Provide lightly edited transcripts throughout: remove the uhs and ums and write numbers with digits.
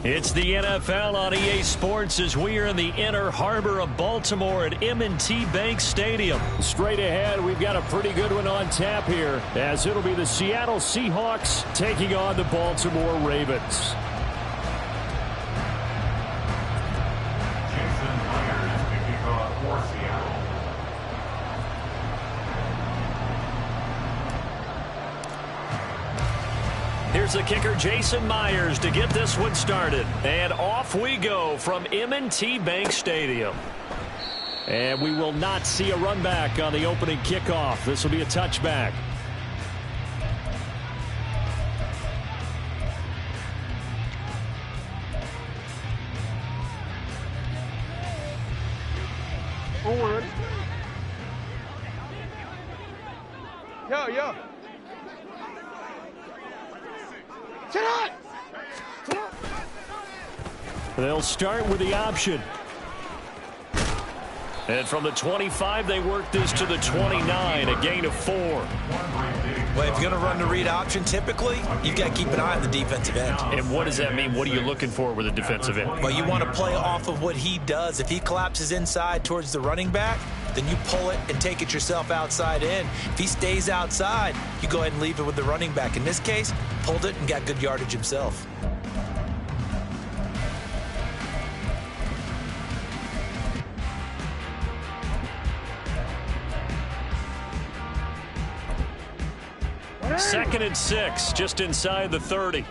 It's the NFL on EA Sports as we are in the inner harbor of Baltimore at M&T Bank Stadium. Straight ahead, we've got a pretty good one on tap here, as it'll be the Seattle Seahawks taking on the Baltimore Ravens. Here's the kicker, Jason Myers, to get this one started. And off we go from M&T Bank Stadium. And we will not see a run back on the opening kickoff. This will be a touchback. Forward. Yo. They'll start with the option. And from the 25, they work this to the 29, a gain of 4. Well, if you're going to run the read option, typically, you've got to keep an eye on the defensive end. And what does that mean? What are you looking for with a defensive end? Well, you want to play off of what he does. If he collapses inside towards the running back, then you pull it and take it yourself outside in. If he stays outside, you go ahead and leave it with the running back. In this case, pulled it and got good yardage himself. Second and 6, just inside the 30.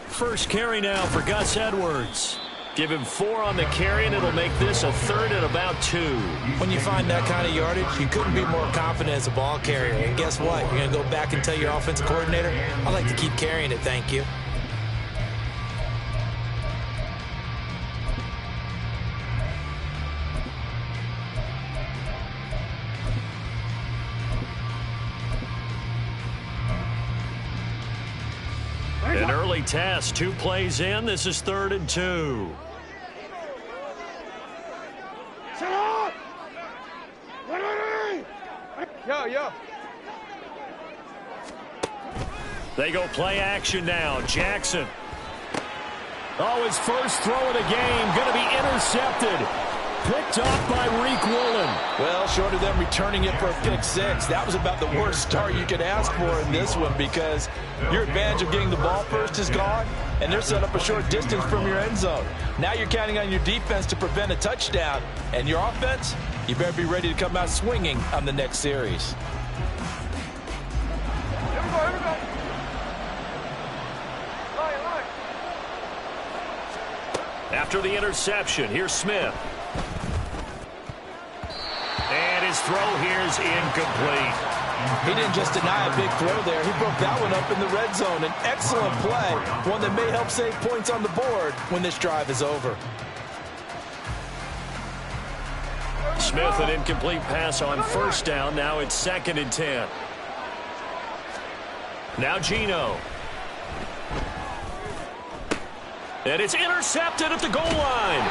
First carry now for Gus Edwards. Give him 4 on the carry, and it'll make this a third and about 2. When you find that kind of yardage, you couldn't be more confident as a ball carrier. And guess what? You're going to go back and tell your offensive coordinator, I'd like to keep carrying it, thank you. An early test, 2 plays in. This is 3rd and 2. Yo. They go play action now. Jackson. Oh, his first throw of the game. Going to be intercepted. Picked off by Reek Woolen. Well, short of them returning it for a pick 6, that was about the worst start you could ask for in this one, because your advantage of getting the ball first is gone, and they're set up a short distance from your end zone. Now you're counting on your defense to prevent a touchdown, and your offense, you better be ready to come out swinging on the next series. Here we go. After the interception, here's Smith. And his throw here is incomplete. He didn't just deny a big throw there. He broke that one up in the red zone. An excellent play, one that may help save points on the board when this drive is over. Smith, an incomplete pass on first down. Now it's 2nd and 10. Now Geno. And it's intercepted at the goal line.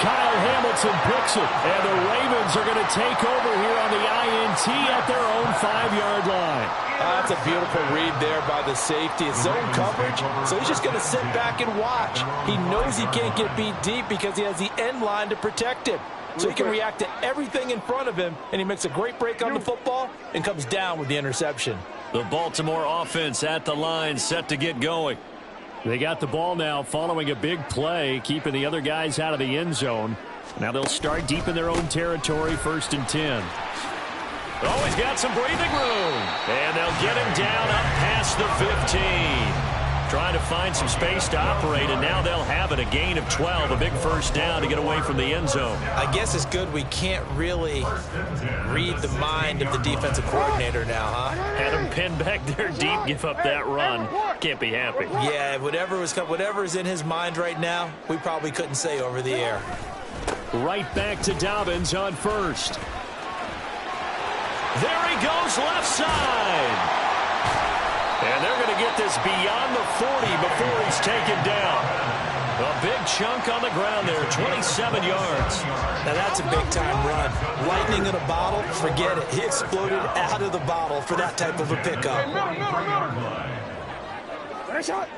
Kyle Hamilton picks it, and the Ravens are going to take over here on the INT at their own 5-yard line. That's a beautiful read there by the safety. It's zone coverage, so he's just going to sit back and watch. He knows he can't get beat deep because he has the end line to protect him. So he can react to everything in front of him, and he makes a great break on the football and comes down with the interception. The Baltimore offense at the line, set to get going. They got the ball now following a big play, keeping the other guys out of the end zone. Now they'll start deep in their own territory, 1st and 10. Oh, he's got some breathing room. And they'll get him down up past the 15. Trying to find some space to operate, and now they'll have it. A gain of 12, a big first down to get away from the end zone. I guess it's good we can't really read the mind of the defensive coordinator now, huh? Had him pinned back there deep, give up that run. Can't be happy. Yeah, whatever is in his mind right now, we probably couldn't say over the air. Right back to Dobbins on first. There he goes, left side. And they're going to get this beyond the 40 before he's taken down. A big chunk on the ground there, 27 yards. Now that's a big-time run. Lightning in a bottle, forget it. He exploded out of the bottle for that type of a pickup. Nice shot.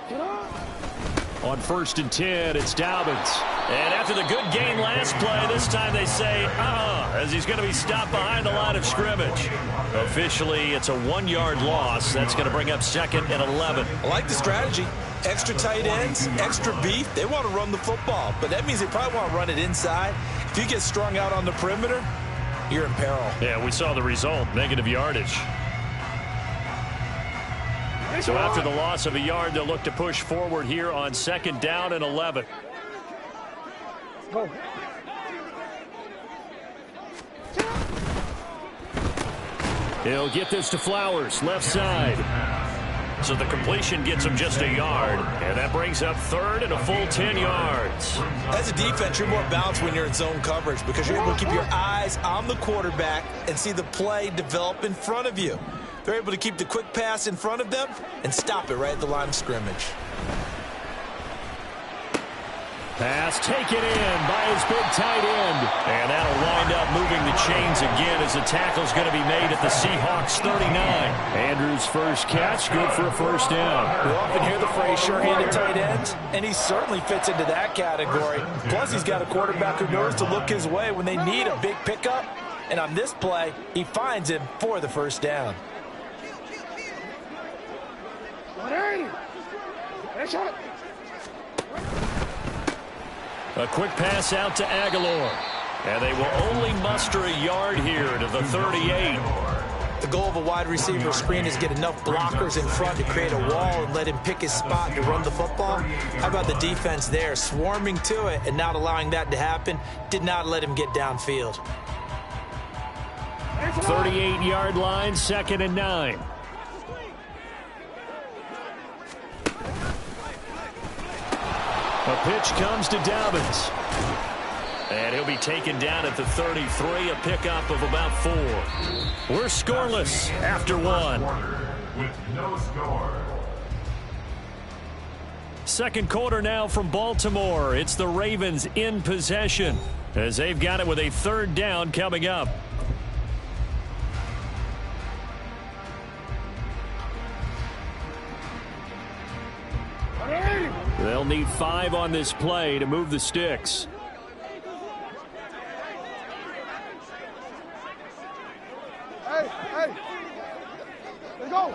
Get on. On 1st and 10, it's Dobbins. And after the good game last play, this time they say, as he's going to be stopped behind the line of scrimmage. Officially, it's a 1-yard loss. That's going to bring up 2nd and 11. I like the strategy. Extra tight ends, extra beef. They want to run the football, but that means they probably want to run it inside. If you get strung out on the perimeter, you're in peril. Yeah, we saw the result, negative yardage. So after the loss of a yard, they'll look to push forward here on 2nd down and 11. Go. He'll get this to Flowers, left side. So the completion gets him just a yard, and that brings up 3rd and a full 10 yards. As a defense, you're more balanced when you're in zone coverage because you're able to keep your eyes on the quarterback and see the play develop in front of you. They're able to keep the quick pass in front of them and stop it right at the line of scrimmage. Pass taken in by his big tight end. And that'll wind up moving the chains again as the tackle's going to be made at the Seahawks 39. Andrews' first catch, good for a 1st down. We often hear the phrase sure-handed tight ends, and he certainly fits into that category. Plus, he's got a quarterback who knows to look his way when they need a big pickup. And on this play, he finds him for the 1st down. A quick pass out to Aguilar. And they will only muster a yard here to the 38. The goal of a wide receiver screen is get enough blockers in front to create a wall and let him pick his spot to run the football. How about the defense there, swarming to it and not allowing that to happen? Did not let him get downfield. 38-yard line, 2nd and 9. A pitch comes to Dobbins. And he'll be taken down at the 33, a pickup of about 4. We're scoreless after 1. With no score. 2nd quarter now from Baltimore. It's the Ravens in possession as they've got it with a 3rd down coming up. They'll need 5 on this play to move the sticks. Hey. Let's go.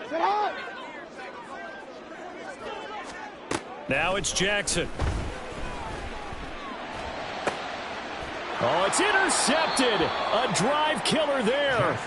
Sit high. Now it's Jackson. Oh, it's intercepted. A drive killer there.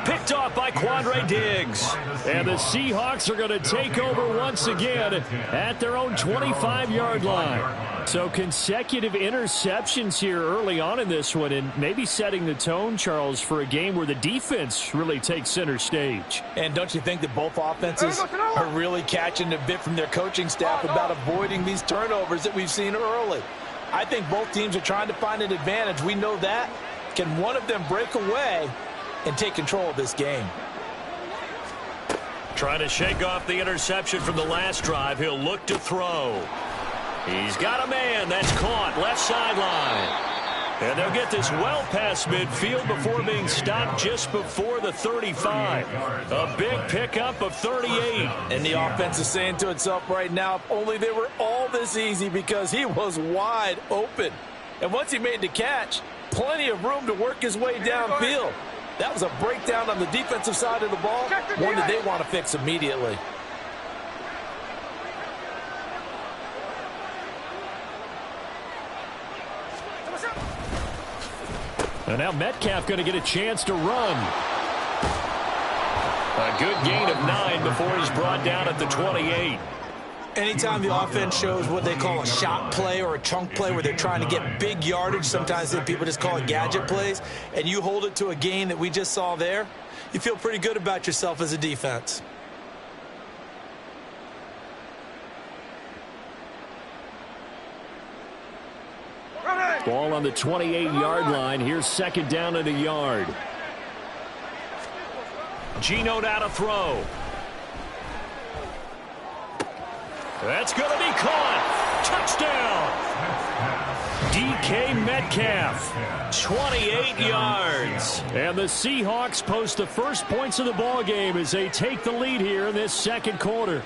Picked off by Quandre Diggs. And the Seahawks are going to take over once again at their own 25-yard line. So consecutive interceptions here early on in this one, and maybe setting the tone, Charles, for a game where the defense really takes center stage. And don't you think that both offenses are really catching a bit from their coaching staff about avoiding these turnovers that we've seen early? I think both teams are trying to find an advantage. We know that. Can one of them break away and take control of this game? Trying to shake off the interception from the last drive. He'll look to throw. He's got a man. That's caught. Left sideline. And they'll get this well past midfield before being stopped just before the 35. A big pickup of 38. And the offense is saying to itself right now, if only they were all this easy, because he was wide open. And once he made the catch, plenty of room to work his way downfield. That was a breakdown on the defensive side of the ball, one that they want to fix immediately. And now Metcalf going to get a chance to run. A good gain of 9 before he's brought down at the 28. Anytime the offense shows what they call a shot play or a chunk play where they're trying to get big yardage, sometimes people just call it gadget plays, and you hold it to a gain that we just saw there, you feel pretty good about yourself as a defense. Ball on the 28-yard line. Here's 2nd down and a yard. G.O.A.T. out of throw. That's going to be caught. Touchdown. DK Metcalf, 28 yards. And the Seahawks post the first points of the ballgame as they take the lead here in this second quarter.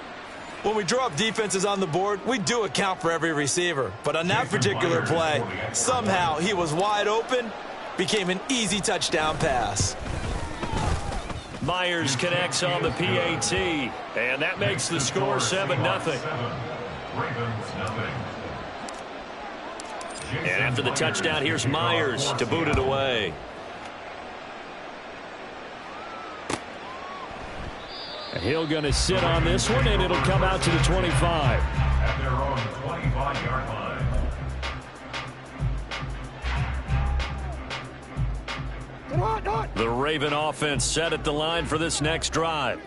When we draw up defenses on the board, we do account for every receiver. But on that particular play, somehow he was wide open, became an easy touchdown pass. Myers connects on the PAT, and that makes the score 7-0. And after the touchdown, here's Myers to boot it away. He'll going to sit on this one, and it'll come out to the 25. At their own 25-yard line. The Raven offense set at the line for this next drive.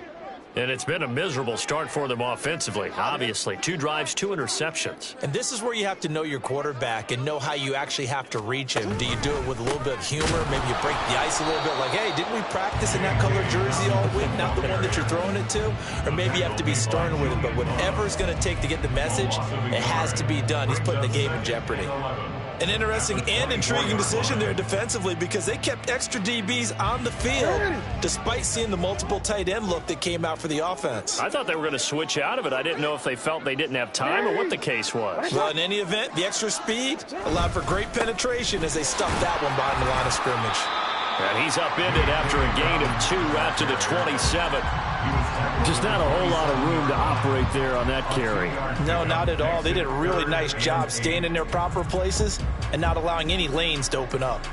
And it's been a miserable start for them offensively. Obviously, 2 drives, 2 interceptions. And this is where you have to know your quarterback and know how you actually have to reach him. Do you do it with a little bit of humor? Maybe you break the ice a little bit like, hey, didn't we practice in that color jersey all week? Not the one that you're throwing it to? Or maybe you have to be stern with him. But whatever it's going to take to get the message, it has to be done. He's putting the game in jeopardy. An interesting and intriguing decision there defensively because they kept extra DBs on the field despite seeing the multiple tight end look that came out for the offense. I thought they were going to switch out of it. I didn't know if they felt they didn't have time or what the case was. Well, in any event, the extra speed allowed for great penetration as they stuffed that one behind the line of scrimmage. And he's upended after a gain of 2 out to the 27. Just not a whole lot of room to operate there on that carry. No, not at all. They did a really nice job staying in their proper places and not allowing any lanes to open up.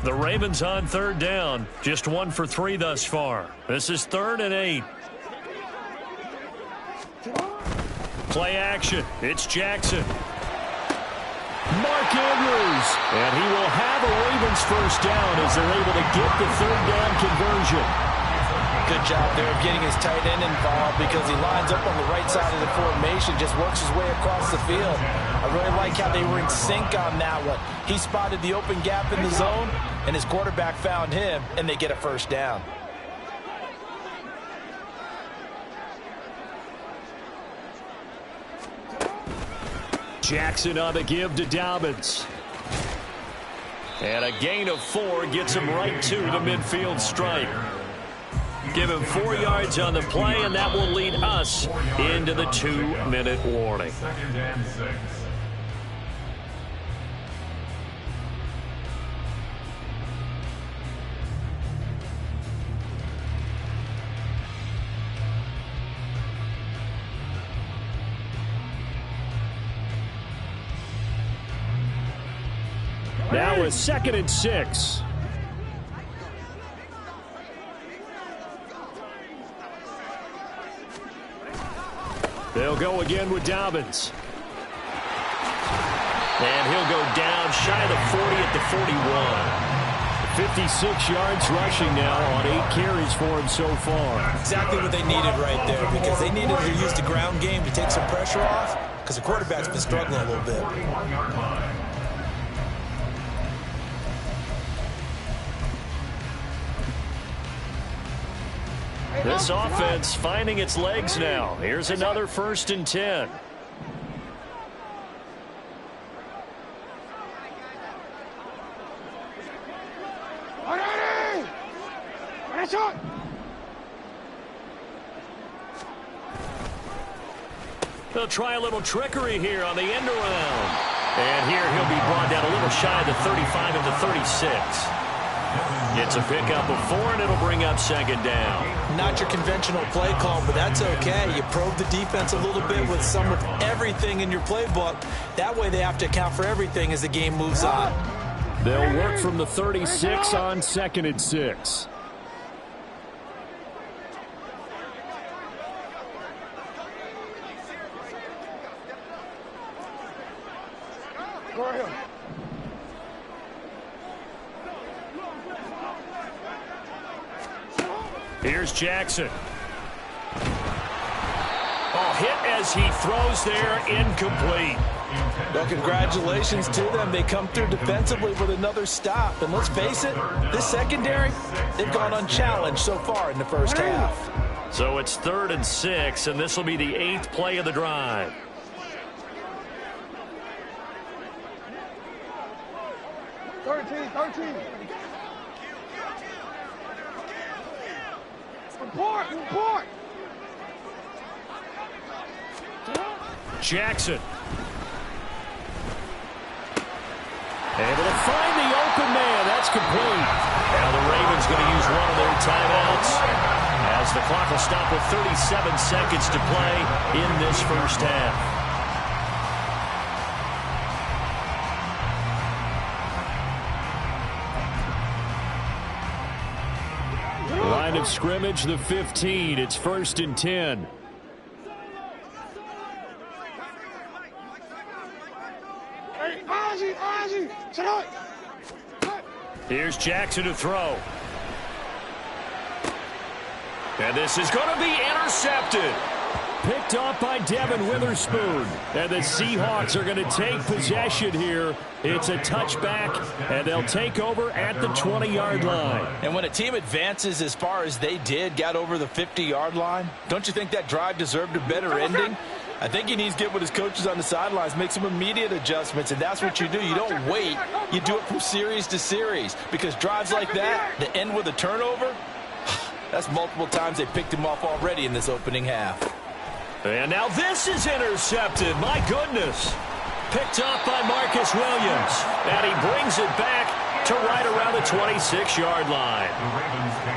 The Ravens on 3rd down. Just 1 for 3 thus far. This is 3rd and 8. Play action. It's Jackson. Mark Andrews. And he will have a Ravens first down as they're able to get the 3rd down conversion. Good job there of getting his tight end involved because he lines up on the right side of the formation, just works his way across the field. I really like how they were in sync on that one. He spotted the open gap in the zone, and his quarterback found him, and they get a first down. Jackson on the give to Dobbins. And a gain of 4 gets him right to the midfield stripe. Give him 4 yards on the play, and that will lead us into the 2-minute warning. 2nd and 6. Now it's 2nd and 6. They'll go again with Dobbins. And he'll go down shy of the 40 at the 41. 56 yards rushing now on 8 carries for him so far. Exactly what they needed right there because they needed to use the ground game to take some pressure off because the quarterback's been struggling a little bit. This offense finding its legs now. Here's another 1st and 10. They'll try a little trickery here on the end around. And here he'll be brought down a little shy of the 35 and the 36. It's a pickup of 4, and it'll bring up 2nd down. Not your conventional play call, but that's okay. You probe the defense a little bit with some of everything in your playbook. That way they have to account for everything as the game moves on. They'll work from the 36 on 2nd and 6. Go ahead. Here's Jackson. Oh, hit as he throws there, incomplete. Well, congratulations to them. They come through defensively with another stop. And let's face it, this secondary, they've gone unchallenged so far in the first half. So it's 3rd and 6, and this will be the 8th play of the drive. Report! Jackson. Able to find the open man. That's complete. Now the Ravens going to use one of their timeouts as the clock will stop with 37 seconds to play in this first half. Line of scrimmage, the 15. It's 1st and 10. Here's Jackson to throw. And this is going to be intercepted. Picked off by Devin Witherspoon. And the Seahawks are going to take possession here. It's a touchback, and they'll take over at the 20-yard line. And when a team advances as far as they did, got over the 50-yard line, don't you think that drive deserved a better ending? I think he needs to get with his coaches on the sidelines, make some immediate adjustments, and that's what you do. You don't wait. You do it from series to series, because drives like that, that end with a turnover, that's multiple times they picked him off already in this opening half. And now this is intercepted. My goodness. Picked up by Marcus Williams. And he brings it back to right around the 26-yard line.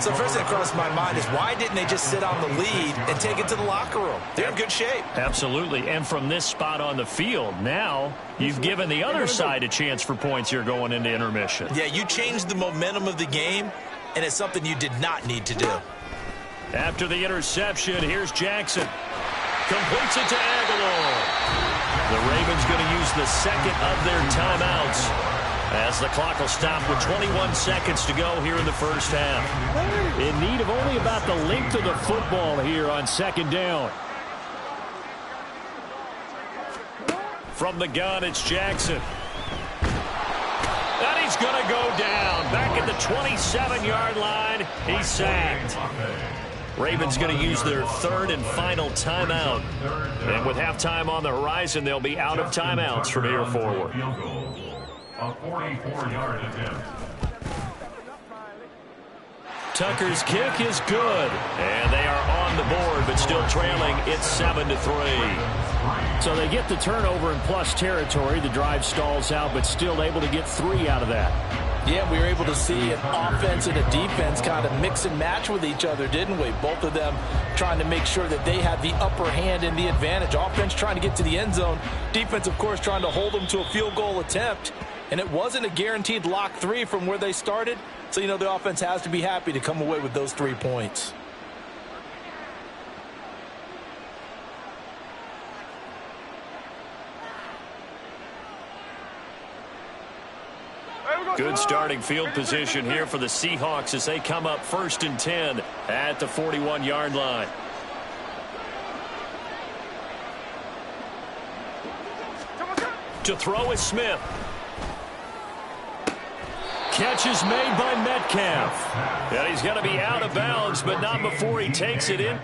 So first thing that crossed my mind is why didn't they just sit on the lead and take it to the locker room? They're in good shape. Absolutely. And from this spot on the field, now you've given the other side a chance for points here going into intermission. Yeah, you changed the momentum of the game, and it's something you did not need to do. After the interception, here's Jackson. Completes it to Aguilar. The Ravens going to use the second of their timeouts as the clock will stop with 21 seconds to go here in the first half. In need of only about the length of the football here on 2nd down. From the gun, it's Jackson. And he's going to go down. Back at the 27-yard line, he's sacked. Ravens going to use their 3rd and final timeout. And with halftime on the horizon, they'll be out of timeouts from here forward. A 44-yard attempt. Tucker's kick is good. And they are on the board, but still trailing. It's 7-3. So they get the turnover in plus territory. The drive stalls out, but still able to get 3 out of that. Yeah, we were able to see an offense and a defense kind of mix and match with each other, didn't we? Both of them trying to make sure that they had the upper hand and the advantage. Offense trying to get to the end zone. Defense, of course, trying to hold them to a field goal attempt. And it wasn't a guaranteed lock 3 from where they started. So, you know, the offense has to be happy to come away with those 3 points. Good starting field position here for the Seahawks as they come up 1st and 10 at the 41-yard line. To throw is Smith. Catch is made by Metcalf. And he's going to be out of bounds, but not before he takes it in.